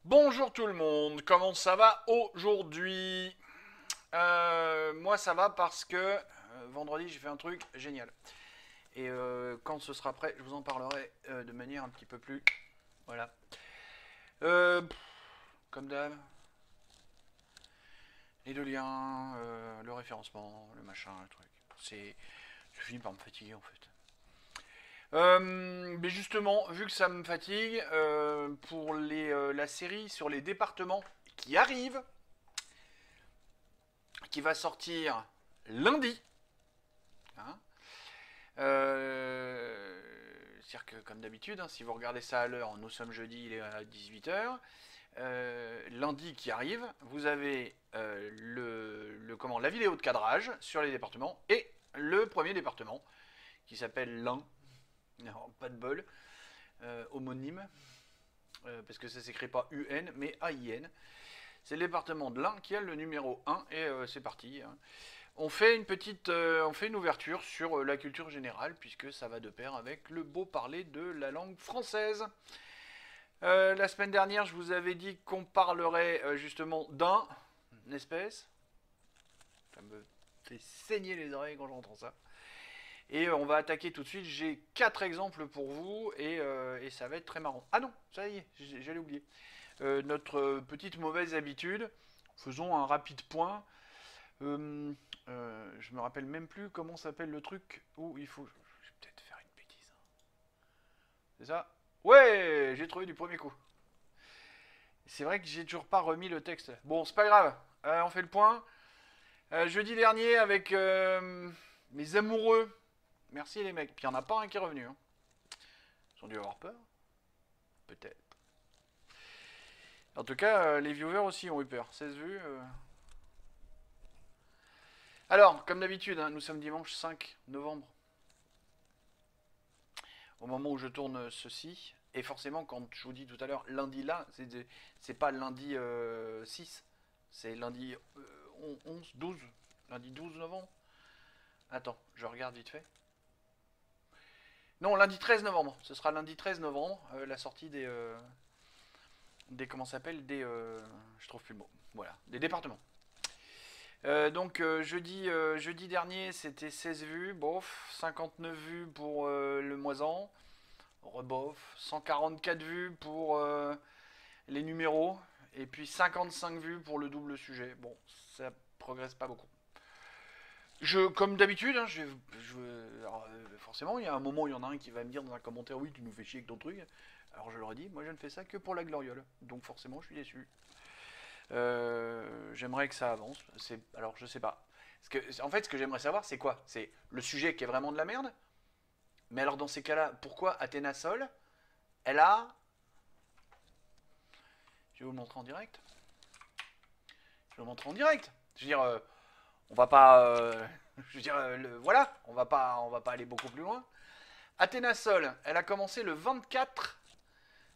Bonjour tout le monde, comment ça va aujourd'hui? Moi ça va parce que vendredi j'ai fait un truc génial. Et quand ce sera prêt, je vous en parlerai de manière un petit peu plus... Voilà. Euh, pff, Comme d'hab, les deux liens, le référencement, le machin, le truc. C'est... Je finis par me fatiguer en fait. Mais justement, vu que ça me fatigue, pour la série sur les départements qui arrive, qui va sortir lundi. Hein. C'est-à-dire que, comme d'habitude, hein, si vous regardez ça à l'heure, nous sommes jeudi, il est à 18 h. Lundi qui arrive, vous avez la vidéo de cadrage sur les départements et le premier département qui s'appelle l'Ain. Non, pas de bol, homonyme, parce que ça s'écrit pas UN mais AIN. C'est le département de l'Ain qui a le numéro 1 et c'est parti. Hein. On fait une ouverture sur la culture générale puisque ça va de pair avec le beau parler de la langue française. La semaine dernière, je vous avais dit qu'on parlerait justement d'un espèce. Ça me fait saigner les oreilles quand j'entends ça. Et on va attaquer tout de suite. J'ai 4 exemples pour vous et ça va être très marrant. Ah non, ça y est, j'allais oublier. Notre petite mauvaise habitude. Faisons un rapide point. Je me rappelle même plus comment s'appelle le truc où il faut. Je vais peut-être faire une bêtise. C'est ça? Ouais, j'ai trouvé du premier coup. C'est vrai que j'ai toujours pas remis le texte. Bon, c'est pas grave. On fait le point. Jeudi dernier avec mes amoureux. Merci les mecs. Puis il n'y en a pas un qui est revenu. Hein. Ils ont dû avoir peur. Peut-être. En tout cas, les viewers aussi ont eu peur. 16 vues. Alors, comme d'habitude, hein, nous sommes dimanche 5 novembre. Au moment où je tourne ceci. Et forcément, quand je vous dis tout à l'heure lundi là, c'est pas lundi 6. C'est lundi 11, 12. Lundi 12 novembre. Attends, je regarde vite fait. Non, lundi 13 novembre. Ce sera lundi 13 novembre, la sortie des comment ça s'appelle je trouve plus le mot. Voilà, des départements. Donc jeudi dernier, c'était 16 vues, bof, 59 vues pour le moisan, rebof, 144 vues pour les numéros, et puis 55 vues pour le double sujet. Bon, ça progresse pas beaucoup. Comme d'habitude, hein, alors, forcément, il y a un moment où il y en a un qui va me dire dans un commentaire, oui, tu nous fais chier avec ton truc. Alors je leur ai dit, moi je ne fais ça que pour la gloriole. Donc forcément, je suis déçu. J'aimerais que ça avance. Alors je sais pas. En fait, ce que j'aimerais savoir, c'est quoi? C'est le sujet qui est vraiment de la merde. Mais alors dans ces cas-là, pourquoi Athéna Sol, elle a... Je vais vous le montrer en direct. Je vais vous le montrer en direct. Je veux dire, on va pas... je veux dire, voilà, on va pas aller beaucoup plus loin. Athéna Sol, elle a commencé le 24.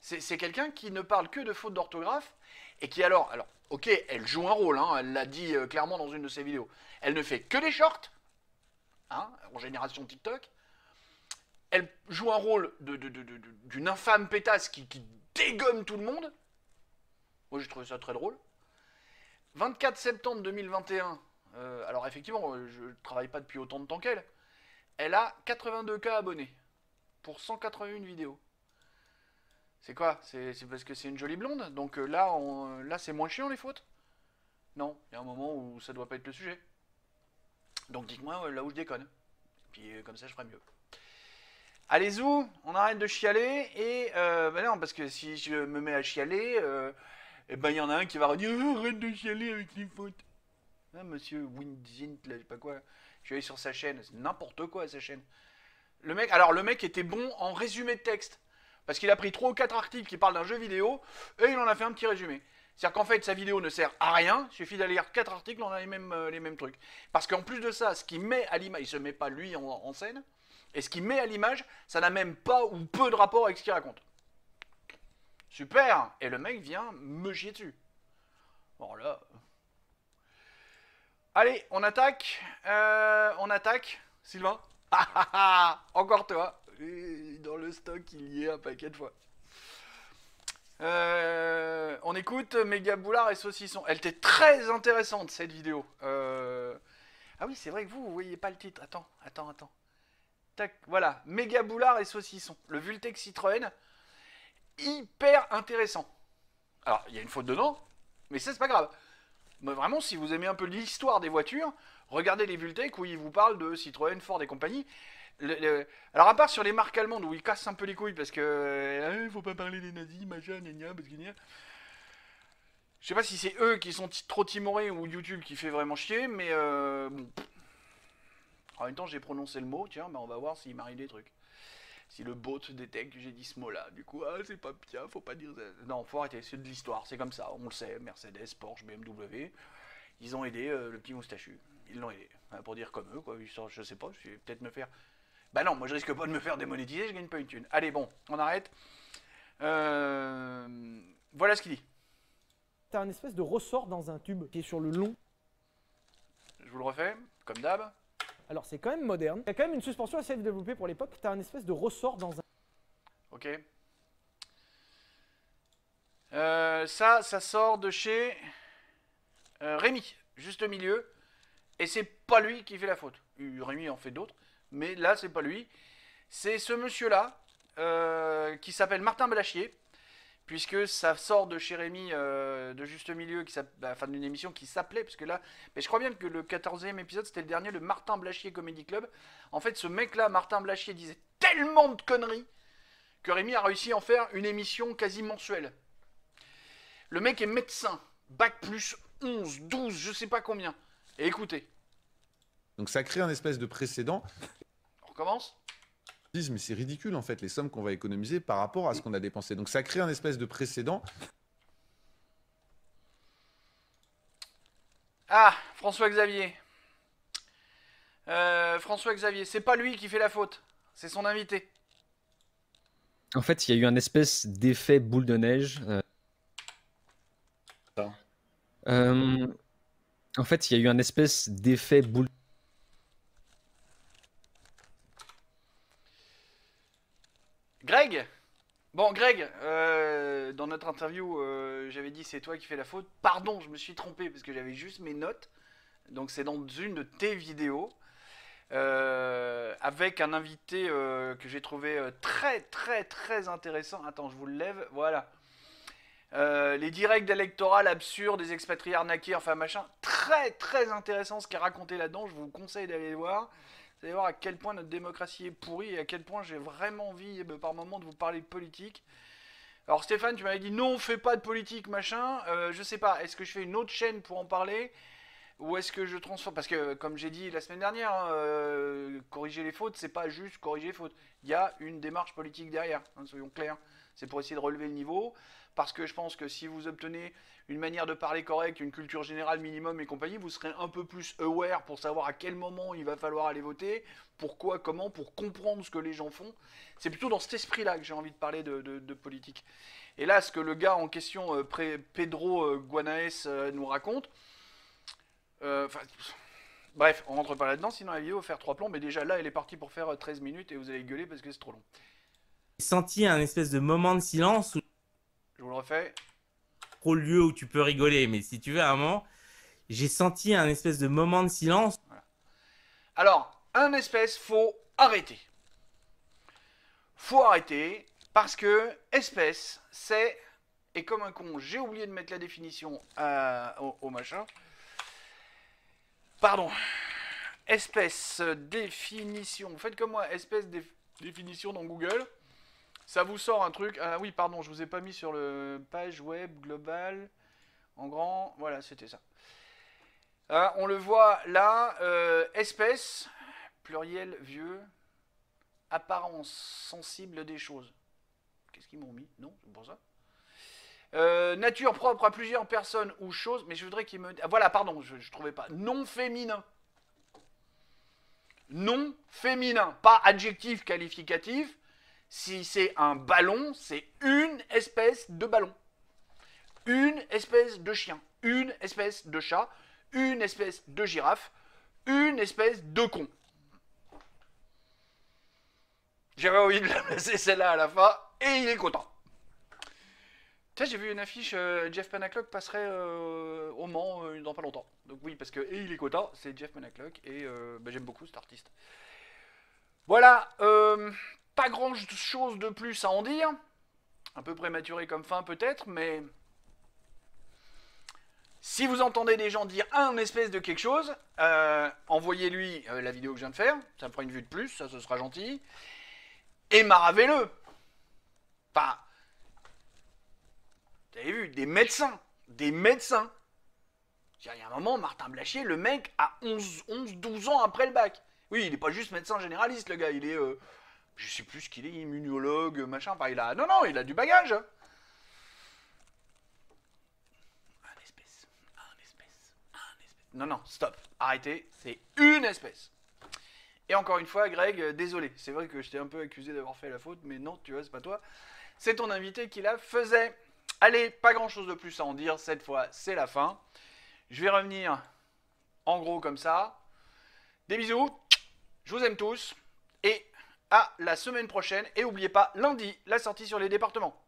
C'est quelqu'un qui ne parle que de fautes d'orthographe et qui alors, ok, elle joue un rôle, hein, elle l'a dit clairement dans une de ses vidéos. Elle ne fait que des shorts, hein, en génération TikTok. Elle joue un rôle d'une infâme pétasse qui dégomme tout le monde. Moi, j'ai trouvé ça très drôle. 24 septembre 2021, alors effectivement, je ne travaille pas depuis autant de temps qu'elle. Elle a 82K abonnés pour 181 vidéos. C'est quoi? C'est parce que c'est une jolie blonde. Donc là c'est moins chiant les fautes. Non, il y a un moment où ça doit pas être le sujet. Donc dites-moi là où je déconne. Puis comme ça je ferai mieux. Allez zou, on arrête de chialer et bah non parce que si je me mets à chialer, et ben il y en a un qui va redire arrête de chialer avec les fautes. Ah, monsieur Winzint, là, je sais pas quoi. Je suis allé sur sa chaîne, c'est n'importe quoi sa chaîne. Le mec était bon en résumé de texte. Parce qu'il a pris 3 ou 4 articles qui parlent d'un jeu vidéo et il en a fait un petit résumé. C'est-à-dire qu'en fait, sa vidéo ne sert à rien, il suffit d'aller lire 4 articles, on a les mêmes trucs. Parce qu'en plus de ça, ce qu'il met à l'image, il se met pas lui en scène, et ce qu'il met à l'image, ça n'a même pas ou peu de rapport avec ce qu'il raconte. Super. Et le mec vient me chier dessus. Bon là... Allez, on attaque. On attaque. Sylvain. Ah ah ah. Encore toi. Dans le stock, il y est un paquet de fois. on écoute Méga Boulard et Saucisson. Elle était très intéressante cette vidéo. Ah oui, c'est vrai que vous voyez pas le titre. Attends. Tac, voilà, Méga Boulard et Saucisson. Le Vultec Citroën, hyper intéressant. Alors, il y a une faute dedans, mais ça, c'est pas grave. Mais vraiment, si vous aimez un peu l'histoire des voitures, regardez les Vultec où ils vous parlent de Citroën, Ford et compagnie. Alors, à part sur les marques allemandes où ils cassent un peu les couilles parce que faut pas parler des nazis, machin, gna parce que gna. Je sais pas si c'est eux qui sont trop timorés ou YouTube qui fait vraiment chier, mais bon. En même temps, j'ai prononcé le mot, tiens, on va voir s'il m'arrive des trucs. Si le bot détecte que j'ai dit ce mot-là, du coup, c'est pas bien, faut pas dire ça. Non, faut arrêter, c'est de l'histoire, c'est comme ça, on le sait, Mercedes, Porsche, BMW, ils ont aidé le petit moustachu. Ils l'ont aidé, pour dire comme eux, quoi, je sais pas, je vais peut-être me faire... Bah non, moi je risque pas de me faire démonétiser, je gagne pas une thune. Allez, bon, on arrête. Voilà ce qu'il dit. T'as un espèce de ressort dans un tube qui est sur le long. Je vous le refais, comme d'hab. Alors c'est quand même moderne. Il y a quand même une suspension assez développée pour l'époque. T'as un espèce de ressort dans un... Ok. Ça sort de chez Rémi, juste au milieu. Et c'est pas lui qui fait la faute. Rémi en fait d'autres, mais là c'est pas lui. C'est ce monsieur-là qui s'appelle Martin Blachier. Puisque ça sort de chez Rémi, de Juste Milieu, enfin d'une émission qui s'appelait, parce que là, mais je crois bien que le 14e épisode, c'était le dernier, le Martin Blachier Comedy Club. En fait, ce mec-là, Martin Blachier, disait tellement de conneries que Rémi a réussi à en faire une émission quasi mensuelle. Le mec est médecin, bac plus 11, 12, je sais pas combien. Et écoutez. Donc ça crée un espèce de précédent. On recommence ? Mais c'est ridicule en fait les sommes qu'on va économiser par rapport à ce qu'on a dépensé. Donc ça crée un espèce de précédent. Ah, François-Xavier. François-Xavier, c'est pas lui qui fait la faute, c'est son invité. En fait, il y a eu un espèce d'effet boule de neige. En fait, il y a eu un espèce d'effet boule. Greg. Bon, Greg, dans notre interview, j'avais dit c'est toi qui fais la faute. Pardon, je me suis trompé parce que j'avais juste mes notes. Donc c'est dans une de tes vidéos. Avec un invité que j'ai trouvé très intéressant. Attends, je vous le lève. Voilà. Les directs d'électoral absurdes, des expatriés arnaqués, enfin machin. Très intéressant ce qui est raconté là-dedans. Je vous conseille d'aller le voir. Vous allez voir à quel point notre démocratie est pourrie et à quel point j'ai vraiment envie par moment de vous parler de politique. Alors Stéphane, tu m'avais dit non, fais pas de politique, machin. Je sais pas, est-ce que je fais une autre chaîne pour en parler ou est-ce que je transforme... Parce que comme j'ai dit la semaine dernière, corriger les fautes, c'est pas juste corriger les fautes. Il y a une démarche politique derrière, soyons clairs. C'est pour essayer de relever le niveau. Parce que je pense que si vous obtenez une manière de parler correcte, une culture générale minimum et compagnie, vous serez un peu plus aware pour savoir à quel moment il va falloir aller voter, pourquoi, comment, pour comprendre ce que les gens font. C'est plutôt dans cet esprit-là que j'ai envie de parler de politique. Et là, ce que le gars en question, Pedro Guanaes, nous raconte, bref, on rentre pas là-dedans, sinon la vidéo va faire 3 plombs, mais déjà là, elle est partie pour faire 13 minutes et vous allez gueuler parce que c'est trop long. J'ai senti un espèce de moment de silence où... Je vous le refais. Trop le lieu où tu peux rigoler, mais si tu veux, à un moment, j'ai senti un espèce de moment de silence. Voilà. Alors, un espèce, faut arrêter. Faut arrêter, parce que espèce, c'est... Et comme un con, j'ai oublié de mettre la définition au machin. Pardon. Espèce, définition. Faites comme moi, espèce, définition dans Google. Ça vous sort un truc. Ah oui, pardon, je vous ai pas mis sur le page web global. En grand, voilà, c'était ça. On le voit là. Espèce, pluriel, vieux. Apparence sensible des choses. Qu'est-ce qu'ils m'ont mis? Non, c'est pour ça. Nature propre à plusieurs personnes ou choses. Mais je voudrais qu'ils me... Ah, voilà, pardon, je trouvais pas. Non féminin. Non féminin. Pas adjectif qualificatif. Si c'est un ballon, c'est une espèce de ballon. Une espèce de chien. Une espèce de chat. Une espèce de girafe. Une espèce de con. J'avais envie de la placer celle-là à la fin. Et il est content. Tu sais, j'ai vu une affiche, Jeff Panaclock passerait au Mans dans pas longtemps. Donc oui, parce que et il est quota, c'est Jeff Panaclock et bah, j'aime beaucoup cet artiste. Voilà, pas grand chose de plus à en dire. Un peu prématuré comme fin peut-être, mais si vous entendez des gens dire un espèce de quelque chose, envoyez-lui la vidéo que je viens de faire, ça me fera une vue de plus, ça ce sera gentil. Et maravez-le. Enfin, vous avez vu, des médecins. Il y a un moment, Martin Blachier, le mec a 12 ans après le bac. Oui, il n'est pas juste médecin généraliste, le gars, il est, je sais plus ce qu'il est, immunologue, machin, enfin, il a, non, il a du bagage. Un espèce. Non, stop, arrêtez, c'est une espèce. Et encore une fois, Greg, désolé, c'est vrai que je t'ai un peu accusé d'avoir fait la faute, mais non, tu vois, c'est pas toi. C'est ton invité qui la faisait. Allez, pas grand chose de plus à en dire, cette fois c'est la fin. Je vais revenir en gros comme ça. Des bisous, je vous aime tous, et à la semaine prochaine. Et n'oubliez pas, lundi, la sortie sur les départements.